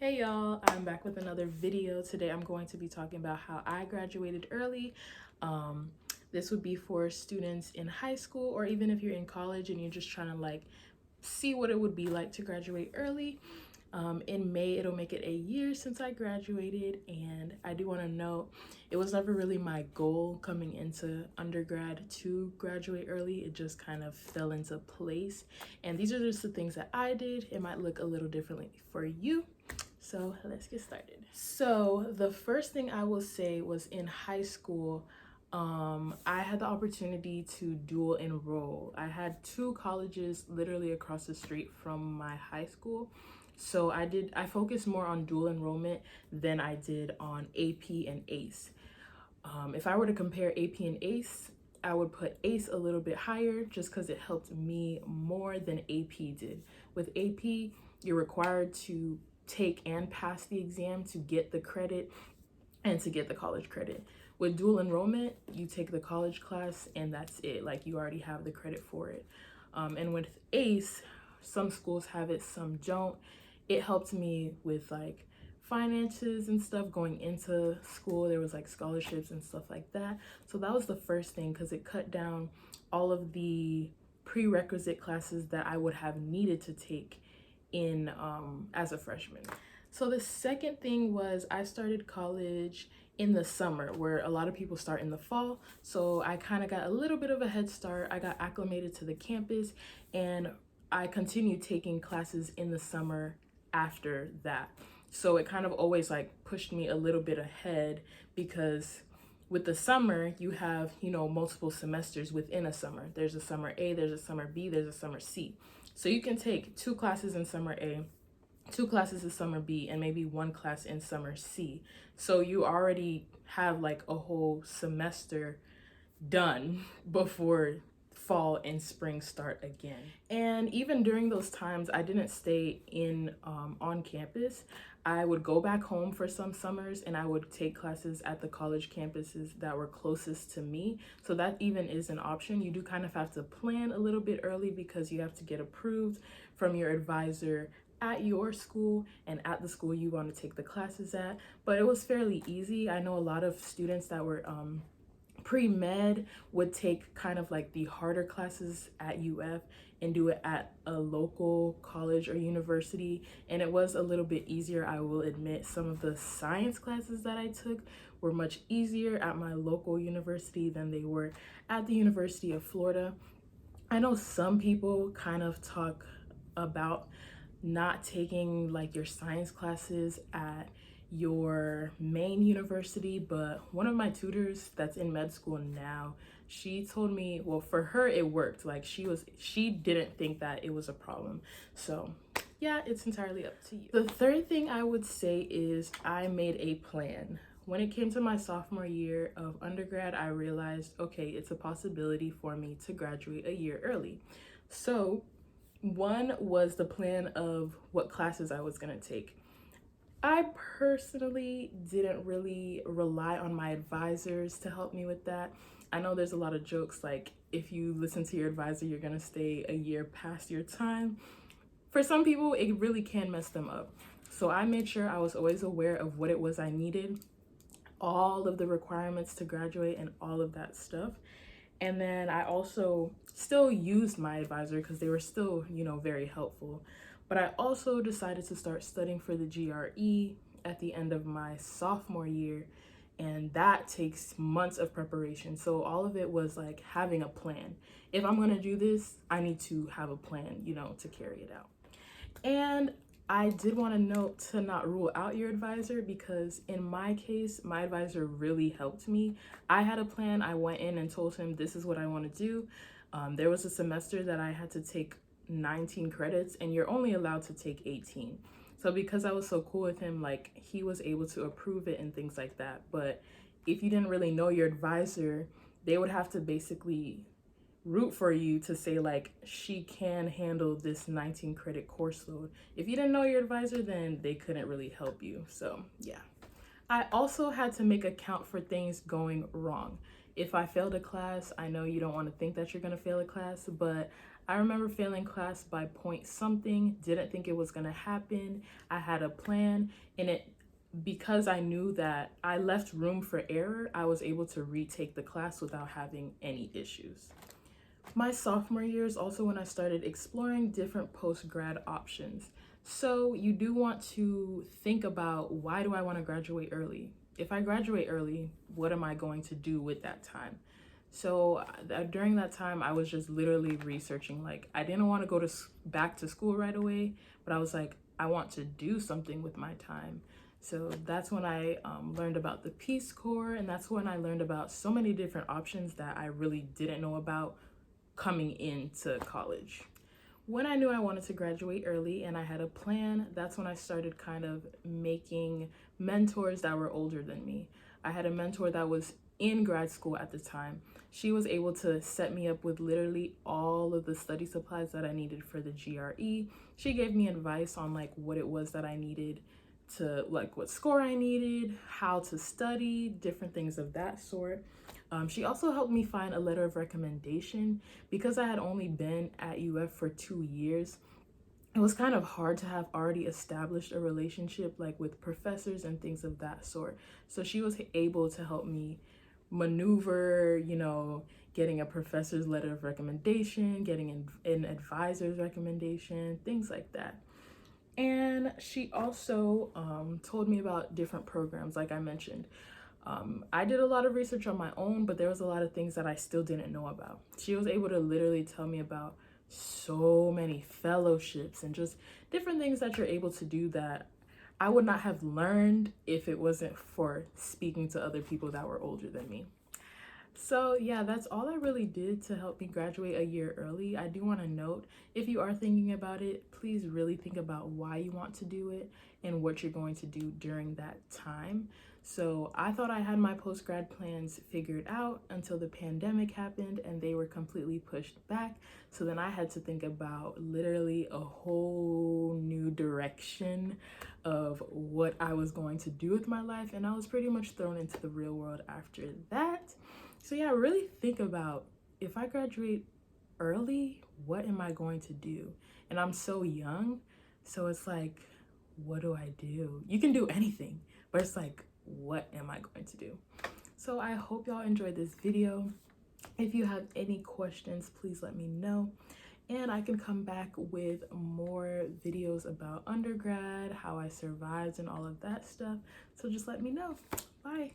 Hey y'all, I'm back with another video. Today I'm going to be talking about how I graduated early. This would be for students in high school, or even if you're in college and you're just trying to see what it would be like to graduate early. In May, it'll make it a year since I graduated, and I do want to note it was never really my goal coming into undergrad to graduate early. It just kind of fell into place, and these are just the things that I did. It might look a little differently for you. So let's get started. So the first thing I will say was in high school, I had the opportunity to dual enroll. I had two colleges literally across the street from my high school. So I focused more on dual enrollment than I did on AP and ACE. If I were to compare AP and ACE, I would put ACE a little bit higher just because it helped me more than AP did. With AP, you're required to take and pass the exam to get the credit and to get the college credit. With dual enrollment, you take the college class and that's it. Like, you already have the credit for it. And with ACE, some schools have it, some don't. It helped me with finances and stuff going into school. There was scholarships and stuff like that. So that was the first thing, because it cut down all of the prerequisite classes that I would have needed to take in as a freshman. So the second thing was I started college in the summer, where a lot of people start in the fall. So I kind of got a little bit of a head start. I got acclimated to the campus, and I continued taking classes in the summer after that. So it kind of always pushed me a little bit ahead, because with the summer, you have, multiple semesters within a summer. There's a summer A, there's a summer B, there's a summer C. So you can take 2 classes in summer A, 2 classes in summer B, and maybe 1 class in summer C. So you already have a whole semester done before fall and spring start again. And even during those times, I didn't stay in on campus. I would go back home for some summers, and I would take classes at the college campuses that were closest to me. So that even is an option. You do kind of have to plan a little bit early, because you have to get approved from your advisor at your school and at the school you want to take the classes at. But it was fairly easy. I know a lot of students that were pre-med would take kind of the harder classes at UF and do it at a local college or university, and it was a little bit easier. I will admit, some of the science classes that I took were much easier at my local university than they were at the University of Florida. I know some people kind of talk about not taking your science classes at your main university, but one of my tutors that's in med school now, she told me, well, for her it worked. She didn't think that it was a problem. So yeah, it's entirely up to you. The third thing I would say is I made a plan. When it came to my sophomore year of undergrad, I realized, okay, it's a possibility for me to graduate a year early. So one was the plan of what classes I was going to take. I personally didn't really rely on my advisors to help me with that. I know there's a lot of jokes if you listen to your advisor, you're going to stay a year past your time. For some people, it really can mess them up. So I made sure I was always aware of what it was I needed, all of the requirements to graduate and all of that stuff. And then I also still used my advisor, because they were still, very helpful. But I also decided to start studying for the GRE at the end of my sophomore year, and that takes months of preparation. So all of it was having a plan. If I'm going to do this, I need to have a plan, to carry it out. And I did want to note to not rule out your advisor, because in my case, my advisor really helped me. I had a plan. I went in and told him, this is what I want to do. There was a semester that I had to take 19 credits, and you're only allowed to take 18. So because I was so cool with him, he was able to approve it and things like that. But if you didn't really know your advisor, they would have to basically root for you to say she can handle this 19 credit course load. If you didn't know your advisor, then they couldn't really help you. So yeah. I also had to make account for things going wrong. If I failed a class, I know you don't want to think that you're going to fail a class, but I remember failing class by point something, didn't think it was gonna happen. I had a plan, and because I knew that I left room for error, I was able to retake the class without having any issues. My sophomore year is also when I started exploring different post-grad options. So you do want to think about, why do I want to graduate early? If I graduate early, what am I going to do with that time? So during that time, I was just literally researching. Like, I didn't want to go back to school right away, but I was like, I want to do something with my time. So that's when I learned about the Peace Corps, and that's when I learned about so many different options that I really didn't know about coming into college. When I knew I wanted to graduate early and I had a plan, that's when I started kind of making mentors that were older than me. I had a mentor that was in grad school at the time. She was able to set me up with literally all of the study supplies that I needed for the GRE. She gave me advice on like what it was that I needed to, like what score I needed, how to study, different things of that sort. She also helped me find a letter of recommendation. Because I had only been at UF for 2 years, it was kind of hard to have already established a relationship like with professors and things of that sort. So she was able to help me maneuver, getting a professor's letter of recommendation, getting an advisor's recommendation, things like that. And she also told me about different programs, like I mentioned. I did a lot of research on my own, but there was a lot of things that I still didn't know about. She was able to literally tell me about so many fellowships and just different things that you're able to do that I would not have learned if it wasn't for speaking to other people that were older than me. So yeah, that's all I really did to help me graduate a year early. I do want to note, if you are thinking about it, please really think about why you want to do it and what you're going to do during that time. So I thought I had my post-grad plans figured out until the pandemic happened and they were completely pushed back. So then I had to think about literally a whole new direction of what I was going to do with my life, and I was pretty much thrown into the real world after that. So yeah, really think about, if I graduate early, what am I going to do? And I'm so young, so it's like, what do I do? You can do anything, but it's like, what am I going to do? So I hope y'all enjoyed this video. If you have any questions, please let me know. And I can come back with more videos about undergrad, how I survived and all of that stuff. So just let me know. Bye.